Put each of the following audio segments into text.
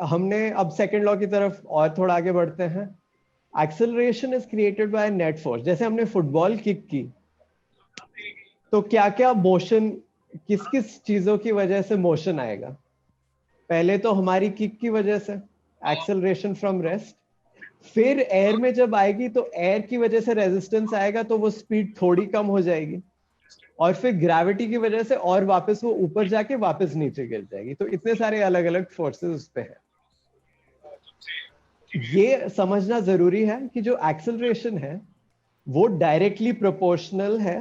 हमने अब second law की तरफ और थोड़ा आगे बढ़ते हैं। Acceleration is created by net force. जैसे हमने फुटबॉल किक की तो क्या क्या मोशन, किस किस चीजों की वजह से मोशन आएगा? पहले तो हमारी किक की वजह से एक्सेलरेशन फ्रॉम रेस्ट, फिर एयर में जब आएगी तो एयर की वजह से रेजिस्टेंस आएगा तो वो स्पीड थोड़ी कम हो जाएगी, और फिर ग्रेविटी की वजह से और वापस वो ऊपर जाके वापस नीचे गिर जाएगी। तो इतने सारे अलग अलग फोर्सेस उस पे है। ये समझना जरूरी है कि जो एक्सेलरेशन है वो डायरेक्टली प्रोपोर्शनल है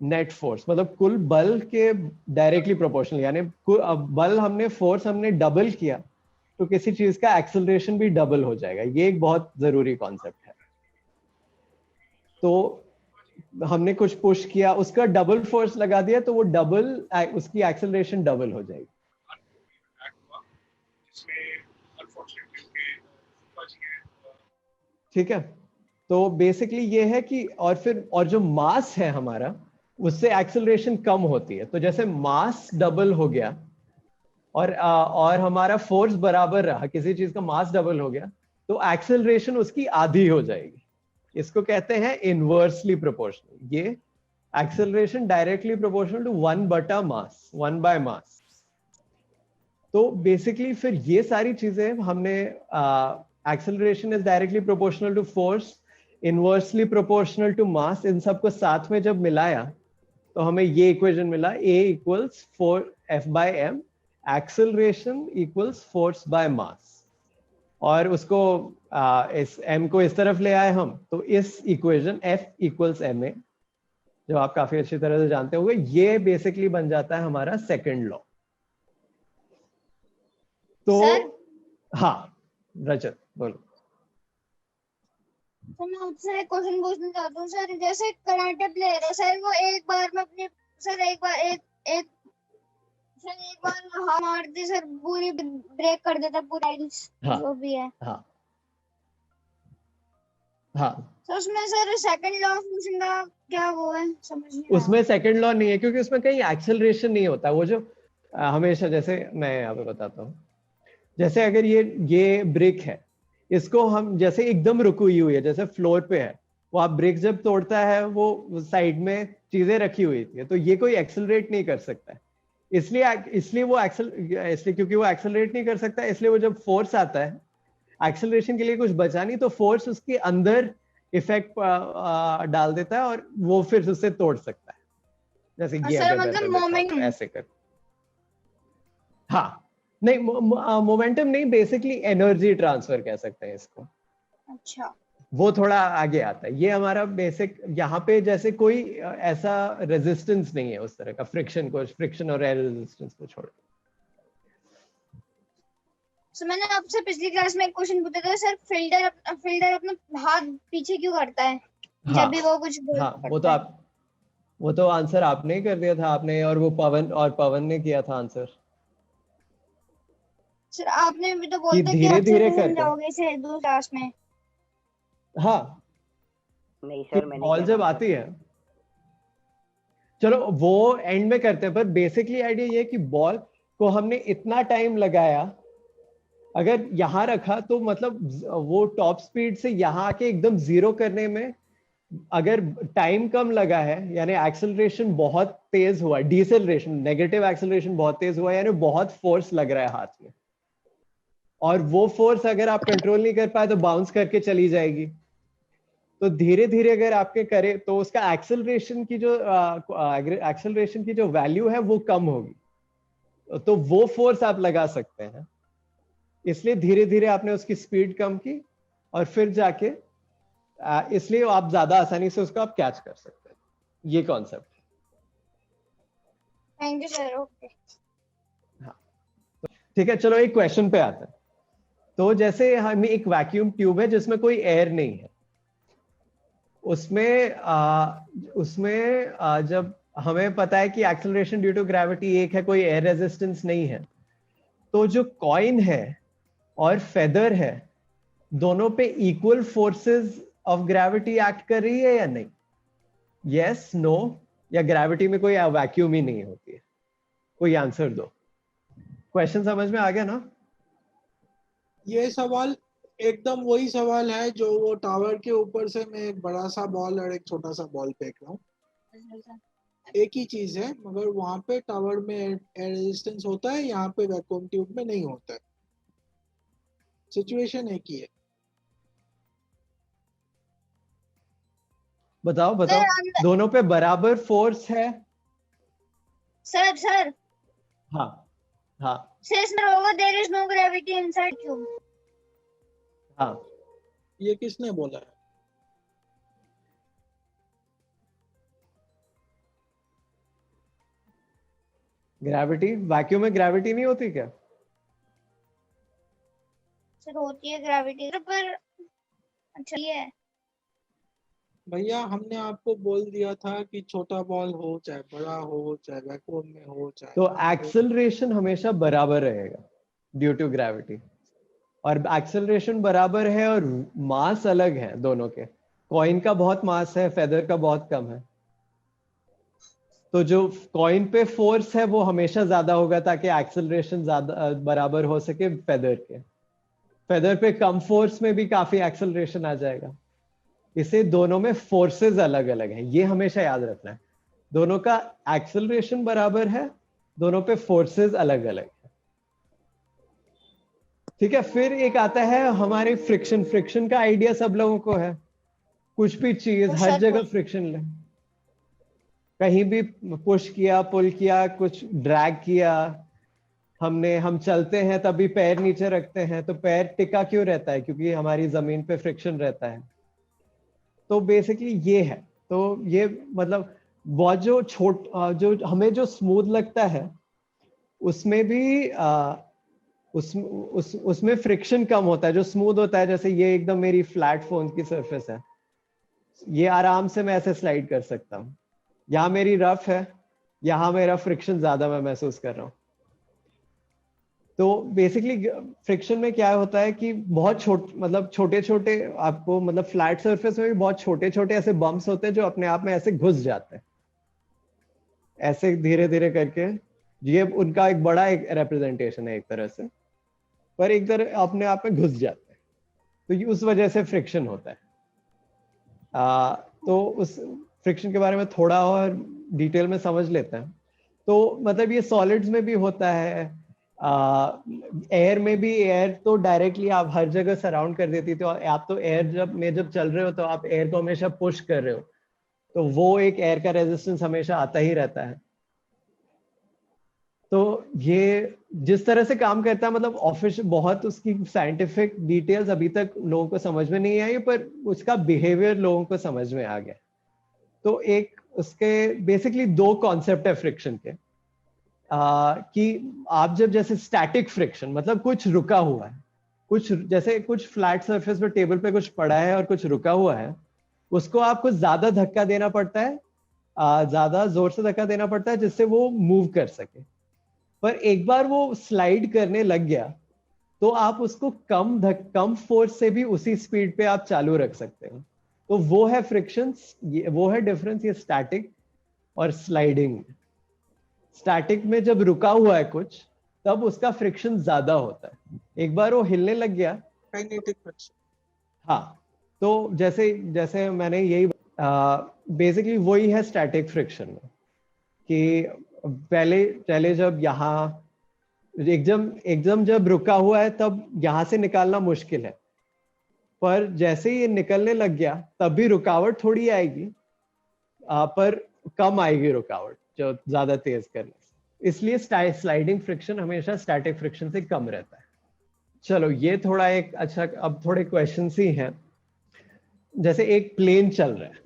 नेट फोर्स, मतलब कुल बल के डायरेक्टली प्रोपोर्शनल। यानी बल हमने फोर्स हमने डबल किया तो किसी चीज का एक्सेलरेशन भी डबल हो जाएगा। ये एक बहुत जरूरी कॉन्सेप्ट है। तो हमने कुछ पुश किया, उसका डबल फोर्स लगा दिया तो वो डबल, उसकी एक्सेलरेशन डबल हो जाएगी। ठीक है, तो बेसिकली ये है कि और जो मास है हमारा उससे एक्सेलरेशन कम होती है। तो जैसे मास डबल हो गया और हमारा फोर्स बराबर रहा, किसी चीज का मास डबल हो गया तो एक्सेलरेशन उसकी आधी हो जाएगी। इसको कहते हैं इनवर्सली प्रोपोर्शनल। ये एक्सेलरेशन डायरेक्टली प्रोपोर्शनल टू 1/मास, 1/मास। तो बेसिकली फिर ये सारी चीजें हमने, acceleration is directly proportional to force, inversely proportional to mass, इन सबको साथ में जब मिलाया तो हमें ये इक्वेशन मिला, A equals 4F/m, acceleration equals force by mass. और उसको इस m को इस तरफ ले आए हम, तो इस इक्वेशन F इक्वल्स ma, जो आप काफी अच्छी तरह से जानते होंगे, ये बेसिकली बन जाता है हमारा सेकंड लॉ। तो हाँ रजत बोलो। तो मैं आपसे एक क्वेश्चन पूछना चाहता हूँ सर। जैसे कराटे प्लेयर है सर, वो एक बार में अपनी सर एक बार हाथ मारते सर पूरी ब्रेक कर देता पूरा जो भी है। हाँ तो उसमें sir second law of motion का क्या वो है, समझ नहीं आया। उसमें सेकंड लॉ नहीं है क्योंकि उसमें कहीं एक्सेलरेशन नहीं होता। वो जो हमेशा, जैसे मैं यहाँ पे बताता हूँ, जैसे अगर ये ब्रिक है, इसको हम जैसे एकदम रुकी हुई है, जैसे फ्लोर पे है, वो आप ब्रिक जब तोड़ता है वो साइड में चीजें रखी हुई थी, तो ये कोई एक्सेलरेट नहीं कर सकता है। इसलिए क्योंकि वो एक्सेलरेट नहीं कर सकता, इसलिए वो जब फोर्स आता है, एक्सेलरेशन के लिए कुछ बचा नहीं तो फोर्स उसके अंदर इफेक्ट डाल देता है और वो फिर उससे तोड़ सकता है। जैसे ये सर अगर मतलब मैं मोमेंटम ऐसे कर, हाँ नहीं, मोमेंटम नहीं, बेसिकली एनर्जी ट्रांसफर कह सकते हैं इसको। अच्छा, वो थोड़ा आगे आता है। ये हमारा बेसिक, यहाँ पे जैसे कोई ऐसा रेजिस्टेंस नहीं है उस तरह का, फ्रिक्शन और एयर रेजिस्टेंस को छोड़। सर मैंने आपसे पिछली क्लास में एक क्वेश्चन पूछा था सर, फील्डर अपना हाथ पीछे क्यों करता है जब भी वो कुछ हाँ करता है? वो तो आंसर आपने ही कर दिया था, आपने और वो पवन ने किया था आंसर। सर आपने भी तो कि बोलते कि धीरे अच्छे धीरे से करके, समझाओगे इसे दूसरी क्लास में। हाँ नहीं सर, मैंने बॉल किया जब था आती है, चलो वो एंड में करते हैं, पर बेसिकली आइडिया ये कि बॉल को हमने इतना टाइम लगाया, अगर यहां रखा तो मतलब वो टॉप स्पीड से यहां आके एकदम जीरो करने में अगर टाइम कम लगा है, यानी एक्सेलरेशन बहुत तेज हुआ, डिसेलरेशन, नेगेटिव एक्सेलरेशन बहुत तेज हुआ, यानी बहुत फोर्स लग रहा है हाथ में, और वो फोर्स अगर आप कंट्रोल नहीं कर पाए तो बाउंस करके चली जाएगी। तो धीरे धीरे अगर आपके करे तो उसका एक्सेलरेशन की जो वैल्यू है वो कम होगी, तो वो फोर्स आप लगा सकते हैं। इसलिए धीरे धीरे आपने उसकी स्पीड कम की और फिर जाके इसलिए आप ज्यादा आसानी से उसको आप कैच कर सकते हैं। ये concept. Thank you sir. Okay, हाँ ठीक है, चलो एक क्वेश्चन पे आते हैं। तो जैसे हमें एक वैक्यूम ट्यूब है जिसमें कोई एयर नहीं है, उसमें जब हमें पता है कि एक्सेलरेशन ड्यू टू ग्रेविटी एक है, कोई एयर रेजिस्टेंस नहीं है, तो जो कॉइन है और फेदर है दोनों पे equal forces of gravity act कर रही है या नहीं? यस, नो, या ग्रेविटी में कोई वैक्यूम ही नहीं होती है? कोई आंसर दो। क्वेश्चन समझ में आ गया ना? ये सवाल एकदम वही सवाल है जो वो टावर के ऊपर से मैं एक बड़ा सा बॉल और एक छोटा सा बॉल फेंक रहा हूँ, एक ही चीज है, मगर वहां पे टावर में एयर रेजिस्टेंस होता है, यहाँ पे वैक्यूम ट्यूब में नहीं होता है। सिचुएशन एक ही है। बताओ बताओ, दोनों पे बराबर फोर्स है? सर सर हाँ हाँ says moreover there is no gravity inside cube. हाँ। ये किसने बोला है? ग्रेविटी, वैक्यूम में ग्रेविटी नहीं होती क्या? सर होती है ग्रेविटी पर। अच्छा ये है। भैया हमने आपको बोल दिया था कि छोटा बॉल हो चाहे बड़ा हो, चाहे वैक्यूम में हो चाहे तो एक्सेलरेशन हमेशा बराबर रहेगा ड्यू टू ग्रेविटी, और एक्सेलरेशन बराबर है और मास अलग है दोनों के। कॉइन का बहुत मास है, फेदर का बहुत कम है, तो जो कॉइन पे फोर्स है वो हमेशा ज्यादा होगा ताकि एक्सेलरेशन ज्यादा बराबर हो सके फेदर के। फेदर पे कम फोर्स में भी काफी एक्सेलरेशन आ जाएगा। इसे दोनों में फोर्सेस अलग अलग हैं, ये हमेशा याद रखना है। दोनों का एक्सेलरेशन बराबर है, दोनों पे फोर्सेस अलग अलग है। ठीक है, फिर एक आता है हमारे फ्रिक्शन। फ्रिक्शन का आइडिया सब लोगों को है। कुछ भी चीज हर जगह फ्रिक्शन ले, कहीं भी पुश किया, पुल किया, कुछ ड्रैग किया, हम चलते हैं तभी पैर नीचे रखते हैं, तो पैर टिका क्यों रहता है? क्योंकि हमारी जमीन पे फ्रिक्शन रहता है। तो बेसिकली ये है। तो ये मतलब बहुत जो हमें जो स्मूथ लगता है उसमें भी उसमें फ्रिक्शन कम होता है। जो स्मूथ होता है, जैसे ये एकदम मेरी फ्लैट फोन की सरफेस है, ये आराम से मैं ऐसे स्लाइड कर सकता हूँ। यहाँ मेरी रफ है, यहाँ मेरा फ्रिक्शन ज्यादा मैं महसूस कर रहा हूँ। तो बेसिकली फ्रिक्शन में क्या होता है कि बहुत छोटे छोटे आपको मतलब फ्लैट सरफेस में भी बहुत छोटे छोटे ऐसे बम्प्स होते हैं जो अपने आप में ऐसे घुस जाते हैं, ऐसे धीरे धीरे करके। ये उनका एक बड़ा एक रिप्रेजेंटेशन है एक तरह से, पर एक तरह अपने आप में घुस जाते हैं, तो ये उस वजह से फ्रिक्शन होता है। तो उस फ्रिक्शन के बारे में थोड़ा और डिटेल में समझ लेते हैं। तो मतलब ये सॉलिड्स में भी होता है, एयर में भी। एयर तो डायरेक्टली आप हर जगह सराउंड कर देती, तो आप तो एयर जब चल रहे हो तो आप एयर को हमेशा पुश कर रहे हो, तो वो एक एयर का रेजिस्टेंस हमेशा आता ही रहता है। तो ये जिस तरह से काम करता है, मतलब ऑफिस बहुत उसकी साइंटिफिक डिटेल्स अभी तक लोगों को समझ में नहीं आई, पर उसका बिहेवियर लोगों को समझ में आ गया। तो एक उसके बेसिकली दो कॉन्सेप्ट है फ्रिक्शन के, कि आप जैसे स्टैटिक फ्रिक्शन मतलब कुछ रुका हुआ है, कुछ फ्लैट सरफेस पे टेबल पे कुछ पड़ा है और कुछ रुका हुआ है, उसको आपको ज्यादा धक्का देना पड़ता है, ज्यादा जोर से धक्का देना पड़ता है जिससे वो मूव कर सके। पर एक बार वो स्लाइड करने लग गया तो आप उसको कम फोर्स से भी उसी स्पीड पे आप चालू रख सकते हो। तो वो है फ्रिक्शन, वो है डिफरेंस ये स्टैटिक और स्लाइडिंग। स्टैटिक में जब रुका हुआ है कुछ, तब उसका फ्रिक्शन ज्यादा होता है। एक बार वो हिलने लग गया, काइनेटिक फ्रिक्शन। हाँ, तो जैसे जैसे मैंने यही बेसिकली वही है स्टैटिक फ्रिक्शन में, कि पहले जब यहाँ एकदम जब रुका हुआ है तब यहां से निकालना मुश्किल है, पर जैसे ही ये निकलने लग गया तब भी रुकावट थोड़ी आएगी, पर कम आएगी रुकावट जो ज्यादा तेज करने से। इसलिए स्लाइडिंग फ्रिक्शन हमेशा स्टैटिक फ्रिक्शन से कम रहता है। चलो ये थोड़ा एक अच्छा, अब थोड़े क्वेश्चन ही हैं। जैसे एक प्लेन चल रहा है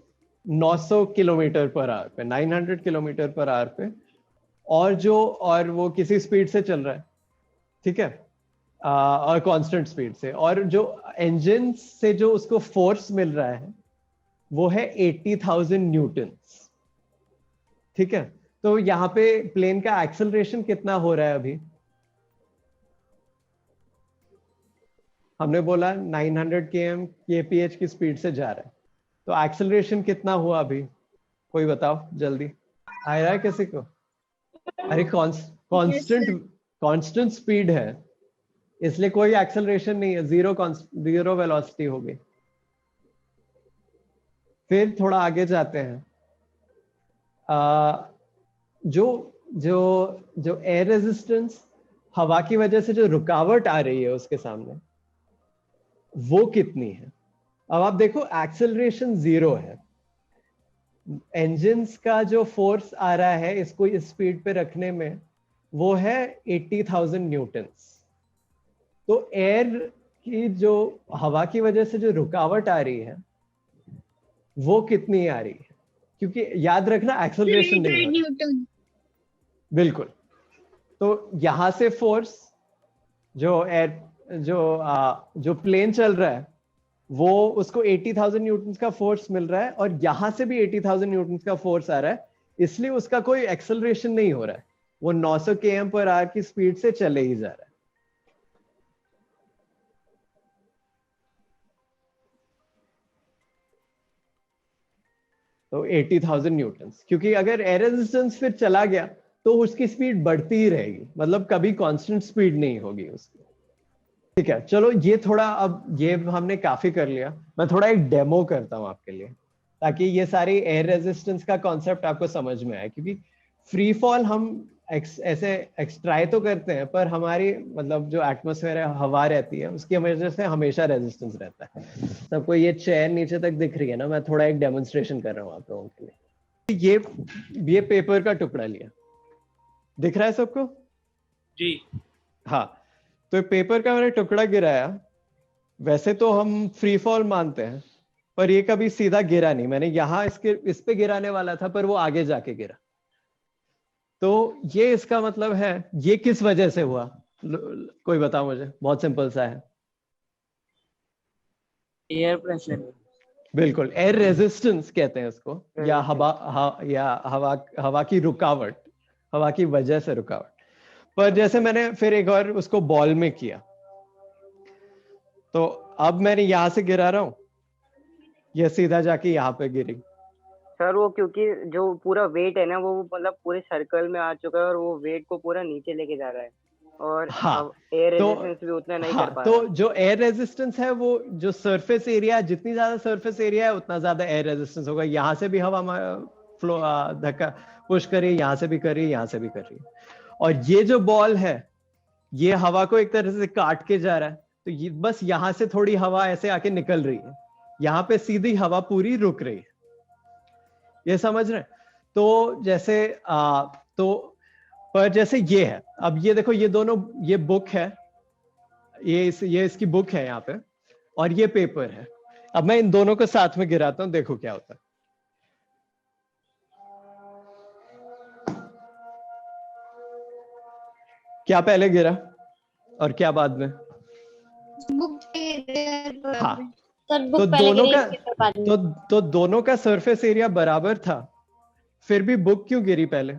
900 किलोमीटर पर आवर पे, 900 किलोमीटर पर आवर पे, और वो किसी स्पीड से चल रहा है, ठीक है, और कांस्टेंट स्पीड से, और जो इंजन से जो उसको फोर्स मिल रहा है वो है 80,000 न्यूटन। ठीक है, तो यहाँ पे प्लेन का एक्सेलरेशन कितना हो रहा है अभी? हमने बोला 900 kph की स्पीड से जा रहा है, तो एक्सेलरेशन कितना हुआ अभी? कोई बताओ जल्दी, आ रहा है किसी को? अरे कांस्टेंट स्पीड है, इसलिए कोई एक्सेलरेशन नहीं है, जीरो वेलोसिटी होगी। फिर थोड़ा आगे जाते हैं। जो जो जो एयर रेजिस्टेंस, हवा की वजह से जो रुकावट आ रही है उसके सामने, वो कितनी है। अब आप देखो एक्सेलरेशन 0 है, इंजन्स का जो फोर्स आ रहा है इसको इस स्पीड पे रखने में वो है 80,000 न्यूटन्स। तो एयर की जो हवा की वजह से जो रुकावट आ रही है वो कितनी आ रही है, क्योंकि याद रखना एक्सेलरेशन नहीं हो रहा। बिल्कुल। तो यहां से फोर्स जो एयर जो प्लेन चल रहा है वो उसको 80,000 न्यूटन का फोर्स मिल रहा है, और यहां से भी 80,000 न्यूटन का फोर्स आ रहा है, इसलिए उसका कोई एक्सेलरेशन नहीं हो रहा है, वो 900 km/h की स्पीड से चले ही जा रहा है। तो 80,000 न्यूटन, क्योंकि अगर एयर रेजिस्टेंस फिर चला गया तो उसकी स्पीड बढ़ती ही रहेगी, मतलब कभी कांस्टेंट स्पीड नहीं होगी उसकी। ठीक है, चलो ये थोड़ा, अब ये हमने काफी कर लिया, मैं थोड़ा एक डेमो करता हूं आपके लिए, ताकि ये सारी एयर रेजिस्टेंस का कॉन्सेप्ट आपको समझ में आए। क्योंकि फ्री फॉल हम ऐसे एक्सट्राई तो करते हैं, पर हमारी मतलब जो एटमॉस्फेयर है, हवा रहती है, उसकी वजह से हमेशा रेजिस्टेंस रहता है। सबको ये चेयर नीचे तक दिख रही है ना, मैं थोड़ा एक डेमोन्स्ट्रेशन कर रहा हूँ आप लोगों के लिए। ये पेपर का टुकड़ा लिया, दिख रहा है सबको? जी हाँ। तो पेपर का मैंने टुकड़ा गिराया, वैसे तो हम फ्री फॉल मानते हैं, पर ये कभी सीधा गिरा नहीं। मैंने यहाँ इस पे गिराने वाला था, पर वो आगे जाके गिरा। तो ये इसका मतलब है, ये किस वजह से हुआ, कोई बताओ मुझे। बहुत सिंपल सा है, एयर प्रेशर। बिल्कुल, एयर रेजिस्टेंस कहते हैं उसको, या हवा की रुकावट, हवा की वजह से रुकावट। पर जैसे मैंने फिर एक और उसको बॉल में किया, तो अब मैंने यहां से गिरा रहा हूं, यह सीधा जाके यहाँ पे गिरी। सर वो क्योंकि जो पूरा वेट है ना वो मतलब पूरे सर्कल में आ चुका है, और वो वेट को पूरा नीचे लेके जा रहा है, और एयर रेजिस्टेंस भी उतना नहीं कर पा रहा। तो जो एयर रेजिस्टेंस है, वो जो सरफेस एरिया, जितनी ज्यादा सरफेस एरिया है उतना ज्यादा एयर रेजिस्टेंस होगा। यहाँ से भी हवा फ्लो धक्का पुश करी, यहाँ से भी करी, यहाँ से भी करी। और ये जो बॉल है, ये हवा को एक तरह से काट के जा रहा है, तो ये बस यहाँ से थोड़ी हवा ऐसे आके निकल रही है, यहाँ पे सीधी हवा पूरी रुक रही है। ये समझ रहे हैं? तो जैसे तो पर जैसे ये है, अब ये देखो, ये दोनों, ये बुक है, ये इसकी बुक है यहाँ पे, और ये पेपर है। अब मैं इन दोनों को साथ में गिराता हूं, देखो क्या होता है। क्या पहले गिरा और क्या बाद में? हाँ, तो दोनों का सरफेस एरिया बराबर था, फिर भी बुक क्यों गिरी पहले?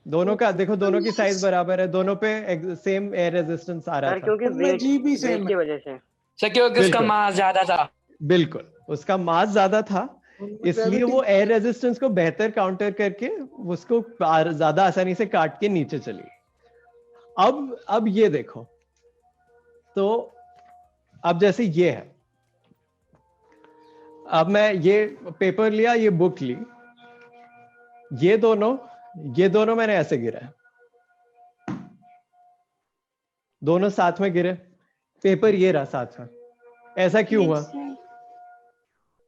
दोनों का देखो, दोनों की साइज बराबर है, दोनों पे सेम एयर रेजिस्टेंस आ रहा था, क्योंकि वेट की वजह से। सर क्योंकि उसका मास ज्यादा था। बिल्कुल, उसका मास ज्यादा था, इसलिए वो एयर रेजिस्टेंस को बेहतर काउंटर करके उसको ज्यादा आसानी से काट के नीचे चली। अब ये देखो, तो अब जैसे ये है, अब मैं ये पेपर लिया, ये बुक ली, ये दोनों मैंने ऐसे गिरा है, दोनों साथ में गिरे, पेपर ये रहा साथ में। ऐसा क्यों हुआ?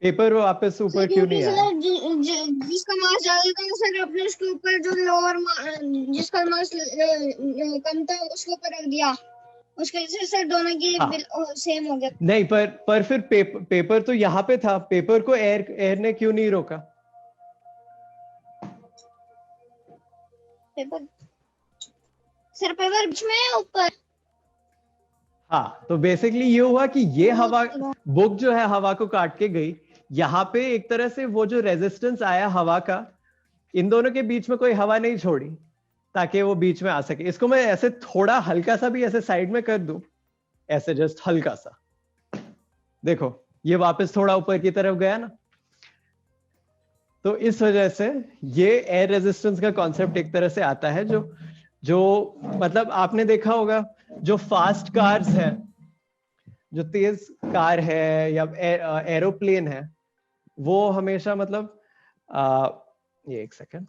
पेपर वापस ऊपर क्यों नहीं आया? जिसका मास ज्यादा था सर, आपने उसके ऊपर जो लोअर जिसका मास कम था उसके ऊपर रख दिया, उसके वजह से सर दोनों की सेम हो गया। नहीं, पर फिर पेपर तो यहाँ पे था, पेपर को एयर ने क्यों नहीं रोका? सर पेपर बीच में है ऊपर। हाँ, तो बेसिकली ये हुआ कि ये हवा, बुक जो है हवा को काट के गई, यहाँ पे एक तरह से वो जो रेजिस्टेंस आया हवा का, इन दोनों के बीच में कोई हवा नहीं छोड़ी ताकि वो बीच में आ सके। इसको मैं ऐसे थोड़ा हल्का सा भी ऐसे साइड में कर दूं, ऐसे जस्ट हल्का सा, देखो ये वापस थोड़ा ऊपर की तरफ गया ना। तो इस वजह से ये एयर रेजिस्टेंस का कॉन्सेप्ट एक तरह से आता है, जो मतलब आपने देखा होगा जो फास्ट कार्स है, जो तेज कार है या एरोप्लेन है, वो हमेशा मतलब ये एक सेकंड,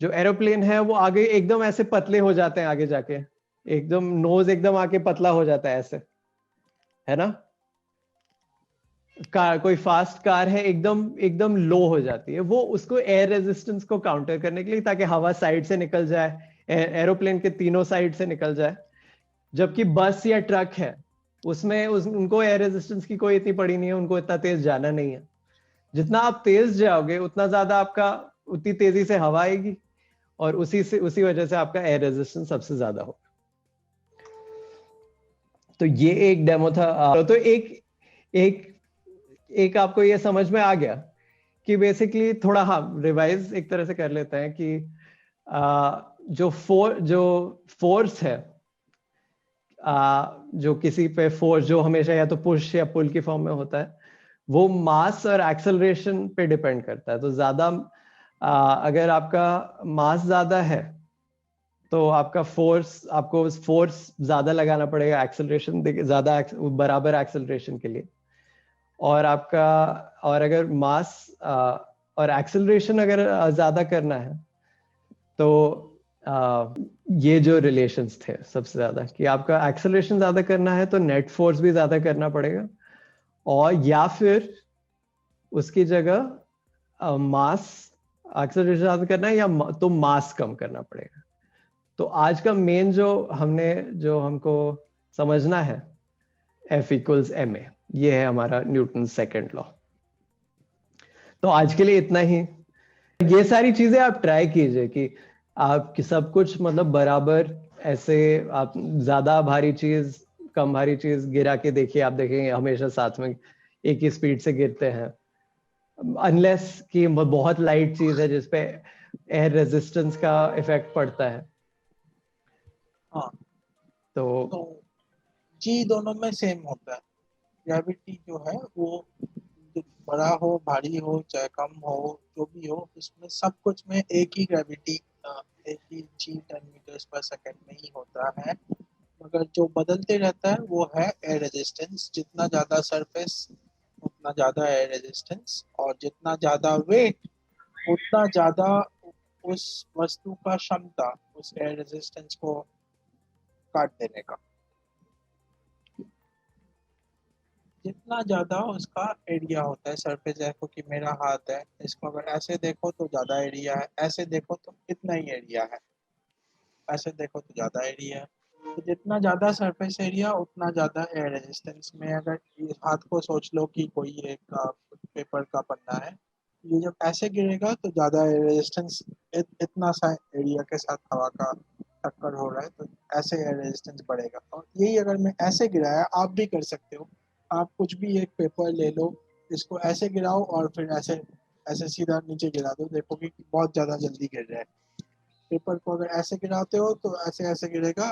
जो एरोप्लेन है वो आगे एकदम ऐसे पतले हो जाते हैं, आगे जाके एकदम नोज एकदम आके पतला हो जाता है ऐसे, है ना। कार, कोई फास्ट कार है एकदम एकदम लो हो जाती है, वो उसको एयर रेजिस्टेंस को काउंटर करने के लिए, ताकि हवा साइड से निकल जाए, एरोप्लेन के तीनों साइड से निकल जाए। जबकि बस या ट्रक है उसमें उनको एयर रेजिस्टेंस की कोई इतनी पड़ी नहीं है, उनको इतना तेज जाना नहीं है। जितना आप तेज जाओगे उतना ज्यादा आपका, उतनी तेजी से हवा आएगी और उसी वजह से आपका एयर रेजिस्टेंस सबसे ज्यादा होगा। तो ये एक डेमो था। तो एक आपको ये समझ में आ गया कि बेसिकली थोड़ा, हाँ रिवाइज एक तरह से कर लेते हैं कि जो फोर्स है, जो किसी पे फोर्स जो हमेशा या तो पुश या पुल की फॉर्म में होता है, वो मास और एक्सेलरेशन पे डिपेंड करता है। तो ज्यादा अगर आपका मास ज्यादा है तो आपको फोर्स ज्यादा लगाना पड़ेगा एक्सेलरेशन ज्यादा, बराबर एक्सेलरेशन के लिए। और अगर मास और एक्सेलरेशन अगर ज्यादा करना है तो ये जो रिलेशंस थे सबसे ज्यादा, कि आपका एक्सेलरेशन ज्यादा करना है तो नेट फोर्स भी ज्यादा करना पड़ेगा, और या फिर उसकी जगह मास, एक्सेलरेशन ज्यादा करना है या तो मास कम करना पड़ेगा। तो आज का मेन जो हमको समझना है, F=ma, ये है हमारा न्यूटन सेकंड लॉ। तो आज के लिए इतना ही। ये सारी चीजें आप ट्राई कीजिए कि आप सब कुछ मतलब बराबर, ऐसे आप ज्यादा भारी चीज कम भारी चीज गिरा के देखिए, आप देखेंगे हमेशा साथ में एक ही स्पीड से गिरते हैं, अनलेस कि बहुत लाइट चीज है जिसपे एयर रेजिस्टेंस का इफेक्ट पड़ता है। हाँ, तो जी दोनों में सेम होता है। ग्रेविटी जो है वो बड़ा हो, भारी हो, चाहे कम हो, जो भी हो, इसमें सब कुछ में एक ही ग्रेविटी, एक ही जी 10 मीटर्स पर सेकेंड में ही होता है। मगर जो बदलते रहता है वो है एयर रेजिस्टेंस। जितना ज्यादा सरफेस उतना ज्यादा एयर रेजिस्टेंस, और जितना ज्यादा वेट उतना ज्यादा उस वस्तु का क्षमता उस एयर रेजिस्टेंस को काट देने का। जितना ज्यादा उसका एरिया होता है सरफेस, देखो कि मेरा हाथ है, इसको अगर ऐसे देखो तो ज्यादा एरिया है, ऐसे देखो तो इतना ही एरिया है, ऐसे देखो तो ज्यादा एरिया है। तो जितना ज्यादा सरफेस एरिया उतना ज्यादा एयर रेजिस्टेंस में। अगर इस हाथ को सोच लो कि कोई एक पेपर का पन्ना है, ये जब ऐसे गिरेगा तो ज्यादा एयर रेजिस्टेंस, इतना सा एरिया के साथ हवा का टक्कर हो रहा है तो ऐसे एयर रेजिस्टेंस बढ़ेगा। और यही अगर मैं ऐसे गिराया, आप भी कर सकते हो। आप कुछ भी एक पेपर ले लो, इसको ऐसे गिराओ और फिर ऐसे ऐसे सीधा नीचे गिरा दो, देखो कि बहुत ज्यादा जल्दी गिर रहा है। पेपर को अगर ऐसे गिराते हो तो ऐसे ऐसे गिरेगा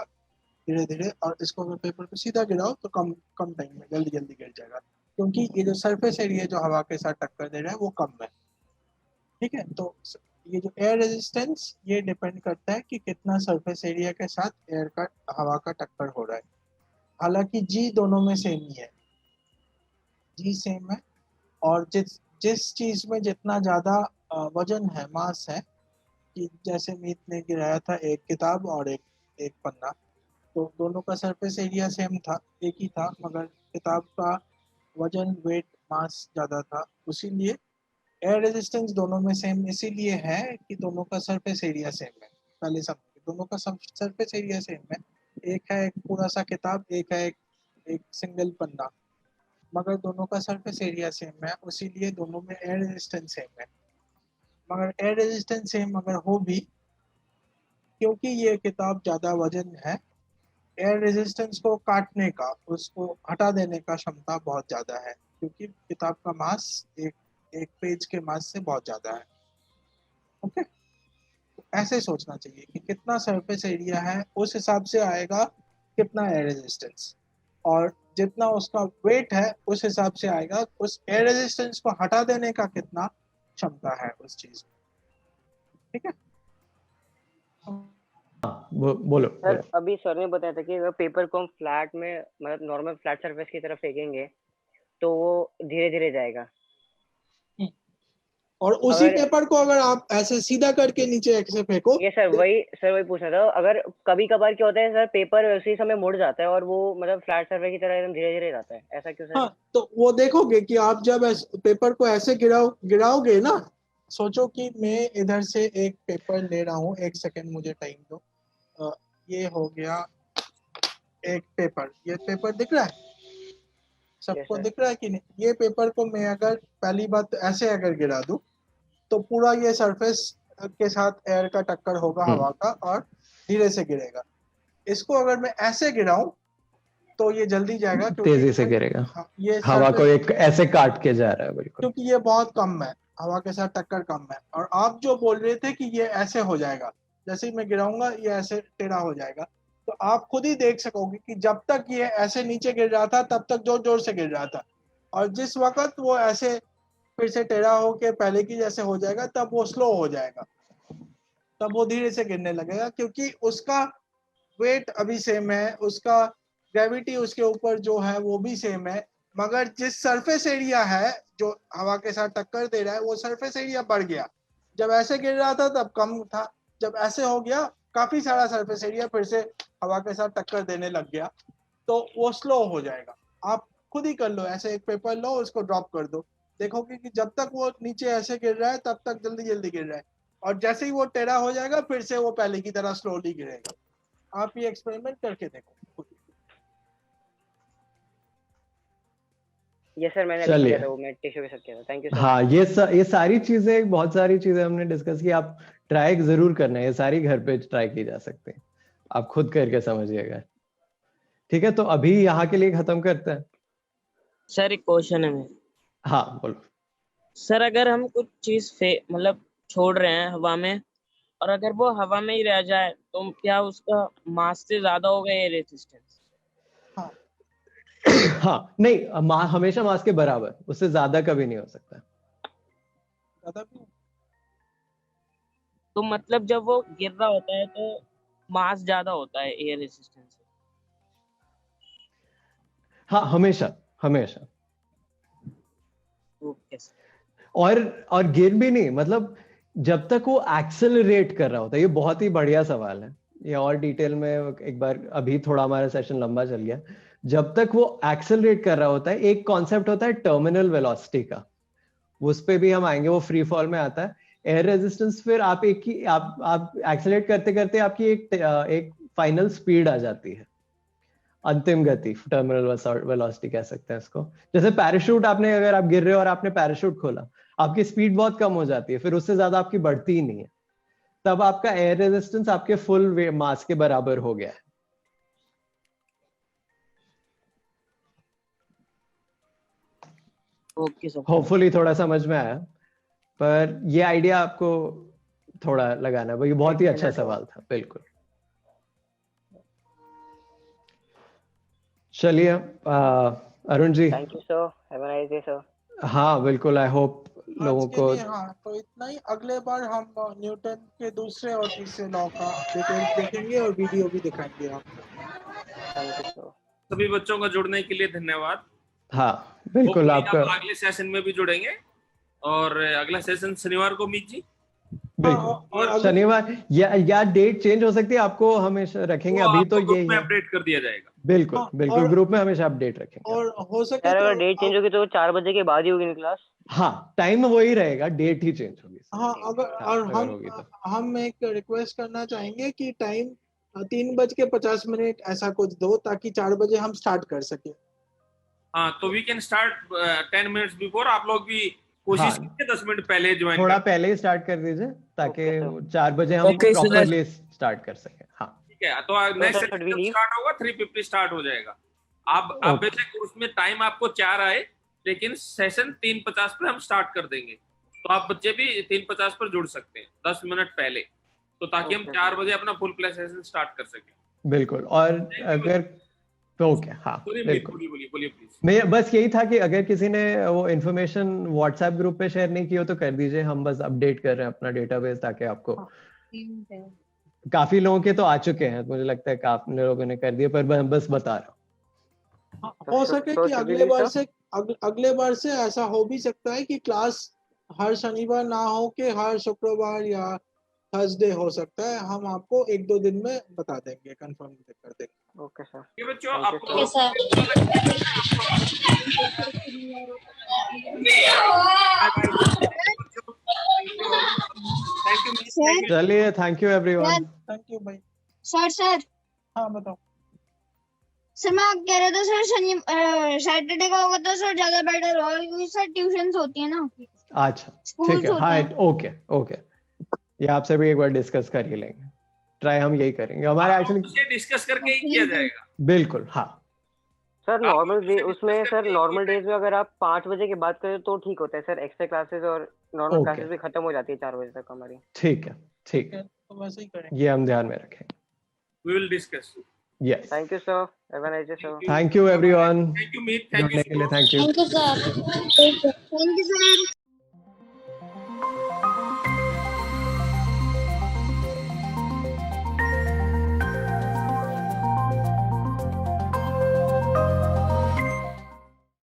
धीरे धीरे, और इसको अगर पेपर को सीधा गिराओ तो कम कम टाइम में जल्दी जल्दी गिर जाएगा, क्योंकि ये जो सरफेस एरिया जो हवा के साथ टक्कर दे रहा है वो कम है। ठीक है, तो ये जो एयर रेजिस्टेंस ये डिपेंड करता है कि कितना सरफेस एरिया के साथ हवा का टक्कर हो रहा है। हालांकि जी दोनों में सेम ही है, जी सेम है। और जिस जिस चीज में जितना ज्यादा वजन है, मास है, कि जैसे मीत ने गिराया था एक किताब और एक एक पन्ना, तो दोनों का सरफेस एरिया सेम था, एक ही था, मगर किताब का वजन, वेट, मास ज्यादा था। इसीलिए एयर रेजिस्टेंस दोनों में सेम इसीलिए है कि दोनों का सरफेस एरिया सेम है। पहले सब दोनों का सरफेस एरिया सेम है। एक है एक पूरा सा किताब, एक है एक सिंगल पन्ना, मगर दोनों का सरफेस एरिया सेम है, इसीलिए दोनों में एयर रेजिस्टेंस सेम है। मगर एयर रेजिस्टेंस सेम अगर हो भी, क्योंकि ये किताब ज्यादा वजन है, एयर रेजिस्टेंस को काटने का, उसको हटा देने का क्षमता बहुत ज्यादा है, क्योंकि किताब का मास एक एक पेज के मास से बहुत ज्यादा है। ओके, तो ऐसे सोचना चाहिए कि कितना सरफेस एरिया है उस हिसाब से आएगा कितना एयर रेजिस्टेंस, और जितना उसका वेट है उस हिसाब से आएगा उस एयर रेजिस्टेंस को हटा देने का कितना क्षमता है उस चीज में। ठीक है, बोलो। सर अभी सर ने बताया था कि अगर पेपर को हम फ्लैट में मतलब नॉर्मल फ्लैट सरफेस की तरफ फेंकेंगे तो वो धीरे धीरे जाएगा, और उसी पेपर को अगर आप ऐसे सीधा करके नीचे ऐसे फेंको। ये सर वही पूछना था। अगर कभी कभार क्या होता है सर, पेपर उसी समय मुड़ जाता है और वो मतलब फ्लैट सरफेस की तरह एकदम धीरे धीरे जाता है, ऐसा क्यों सर? हाँ, तो वो देखोगे कि आप जब पेपर को ऐसे गिराओगे ना, सोचो कि मैं इधर से एक पेपर ले रहा हूँ, एक सेकंड मुझे टाइम दो। ये हो गया एक पेपर, ये पेपर दिख रहा है सबको? दिख रहा है कि नहीं? ये पेपर को मैं अगर पहली बात ऐसे अगर गिरा दूं तो पूरा ये सरफेस के साथ एयर का टक्कर होगा, हवा का, और धीरे से गिरेगा। इसको अगर मैं ऐसे गिराऊं तो ये जल्दी जाएगा, तेजी से गिरेगा। ये हवा को एक ऐसे काट के जा रहा है, बिल्कुल, क्योंकि ये बहुत कम है, हवा के साथ टक्कर कम है। और आप जो बोल रहे थे कि ये ऐसे हो जाएगा, जैसे ही मैं गिराऊंगा ये ऐसे टेढ़ा हो जाएगा, तो आप खुद ही देख सकोगे कि जब तक ये ऐसे नीचे गिर रहा था तब तक जोर जोर से गिर रहा था, और जिस वक्त वो ऐसे फिर से टेढ़ा होके पहले की जैसे हो जाएगा तब वो स्लो हो जाएगा, तब वो धीरे से गिरने लगेगा, क्योंकि उसका वेट अभी सेम है, उसका ग्रेविटी उसके ऊपर जो है वो भी सेम है, मगर जिस सरफेस एरिया है जो हवा के साथ टक्कर दे रहा है वो सरफेस एरिया बढ़ गया। जब ऐसे गिर रहा था तब कम था, जब ऐसे हो गया काफी सारा सरफेस एरिया फिर से हवा के साथ टक्कर देने लग गया, तो वो स्लो हो जाएगा। आप खुद ही कर लो, ऐसे एक पेपर लो, उसको ड्रॉप कर दो, देखोगे कि जब तक वो नीचे ऐसे गिर रहा है तब तक जल्दी जल्दी गिर रहा है, और जैसे ही वो टेढ़ा हो जाएगा फिर से वो पहले की तरह स्लोली गिरेगा। आप ये एक्सपेरिमेंट करके देखो खुद। यस सर, मैंने अभी किया था, वो मैं टिश्यू के साथ किया था। Thank you sir. हाँ, ये सारी चीजें, बहुत सारी चीजें हमने डिस्कस की, आप ट्राई जरूर करना है, ये सारी घर पे ट्राई की जा सकती है, आप खुद करके समझिएगा। ठीक है, तो अभी यहाँ के लिए खत्म करते हैं। सर एक क्वेश्चन है मेरा। हाँ बोलो सर, अगर हम कुछ चीज मतलब छोड़ रहे हैं हवा में, और अगर वो हवा में ही रह जाए तो क्या उसका मास से ज्यादा होगा ये रेजिस्टेंस? हाँ नहीं, हमेशा मास के बराबर, उससे ज्यादा कभी नहीं हो सकता। तो मतलब जब वो गिर रहा होता है तो मास ज्यादा होता है एयर रेजिस्टेंस से? हाँ, हमेशा हमेशा। Okay sir. और गिर भी नहीं, मतलब जब तक वो एक्सेलरेट कर रहा होता है। ये बहुत ही बढ़िया सवाल है, ये और डिटेल में एक बार, अभी थोड़ा हमारा सेशन लंबा चल गया। जब तक वो एक्सेलरेट कर रहा होता है, एक कॉन्सेप्ट होता है टर्मिनल वेलोसिटी का, उस पे भी हम आएंगे, वो फ्री फॉल में आता है। एयर रेजिस्टेंस फिर आप एक्सेलरेट करते करते आपकी एक फाइनल स्पीड आ जाती है, अंतिम गति, टर्मिनल वेलोसिटी कह सकते हैं इसको। जैसे पैराशूट, आपने, अगर आप गिर रहे हो और आपने पैराशूट खोला, आपकी स्पीड बहुत कम हो जाती है, फिर उससे ज्यादा आपकी बढ़ती ही नहीं है, तब आपका एयर रेजिस्टेंस आपके फुल मास के बराबर हो गया है। ओके सर, होपफुली थोड़ा समझ में आया, पर ये आइडिया आपको थोड़ा लगाना है भाई, बहुत ही अच्छा सवाल था, बिल्कुल। चलिए Arun ji. Thank you sir, have a nice day sir. हाँ बिल्कुल, आई होप लोगों को। हाँ, तो इतना ही। अगले बार हम न्यूटन के दूसरे और तीसरे लॉ का डिटेल देखेंगे और वीडियो भी दिखाएंगे आपको। Thank you sir. सभी बच्चों का जुड़ने के लिए धन्यवाद। हाँ बिल्कुल, आपका अगले सेशन में भी जुड़ेंगे, और अगला सेशन शनिवार को मीत जी, बिल्कुल। और शनिवार या डेट चेंज हो सकती है, आपको हमेशा रखेंगे, अभी तो ये में अपडेट कर दिया जाएगा। बिल्कुल बिल्कुल, ग्रुप में हमेशा अपडेट रखेंगे। और हो सके यार अगर डेट चेंज होगी तो 4 बजे के बाद ही होगी क्लास। हाँ, टाइम वही रहेगा, डेट ही चेंज होगी। हाँ, अगर और हम एक रिक्वेस्ट करना चाहेंगे कि टाइम 3:50 ऐसा कुछ दो, ताकि 4 बजे हम स्टार्ट कर सके। हाँ, तो we can start 10 minutes before. आप लोग भी कोशिश कीजिए 10 मिनट पहले ज्वाइन, थोड़ा पहले ही स्टार्ट कर दीजिए, ताकि 4 बजे हम प्रॉपर्ली स्टार्ट कर सकें। हाँ ठीक है, तो नेक्स्ट सेशन स्टार्ट होगा 3:50 स्टार्ट हो जाएगा। आप बेशक उसमें टाइम आपको 4 आए, लेकिन सेशन 3:50 पे हम स्टार्ट कर देंगे, तो आप बच्चे भी 3:50 पर जुड़ सकते हैं 10 मिनट पहले, तो ताकि हम 4 बजे अपना फुल प्ले सेशन स्टार्ट कर सकें। बिल्कुल। और अगर ओके, हाँ बिल्कुल, बोलिए प्लीज। मैं बस यही था कि अगर किसी ने वो इन्फॉर्मेशन व्हाट्सएप ग्रुप पे शेयर नहीं की हो तो कर दीजिए, हम बस अपडेट कर रहे हैं अपना डेटाबेस, ताकि आपको काफी लोगों के तो आ चुके हैं, मुझे लगता है काफी लोगों ने कर दिए, पर मैं बस बता रहा हूँ। हो सके कि अगले बार से ऐसा हो भी सकता है कि क्लास हर शनिवार ना हो के हर शुक्रवार या थर्सडे हो सकता है। हम आपको 1-2 दिन में बता देंगे, कंफर्म कर देंगे। Okay sir. ये बच्चों आपको चलिए, thank you everyone. Thank you भाई। सर हाँ बताओ। सर मैं कह रहा था सर सैटरडे का होगा तो सर ज्यादा बेटर होगा, क्योंकि सर ट्यूशंस होती है ना। अच्छा ठीक है, हाँ ओके, ये आपसे भी एक बार डिस्कस कर ही लेंगे, ट्राई हम यही करेंगे, हमारा एक्चुअली डिस्कस करके ही किया जाएगा। बिल्कुल हाँ सर। उसमें सर नॉर्मल डेज में अगर आप 5 बजे के बाद करें तो ठीक होता है सर। एक्स्ट्रा क्लासेस और नॉर्मल क्लासेस भी खत्म हो जाती है 4 बजे तक हमारी। ठीक है तो वैसे ही करेंगे, ये हम ध्यान में रखेंगे। We will discuss. Yes. Thank you sir. Have a nice day sir. Thank you everyone. Thank you Meet. Thank you. Thank you sir. Thank you sir.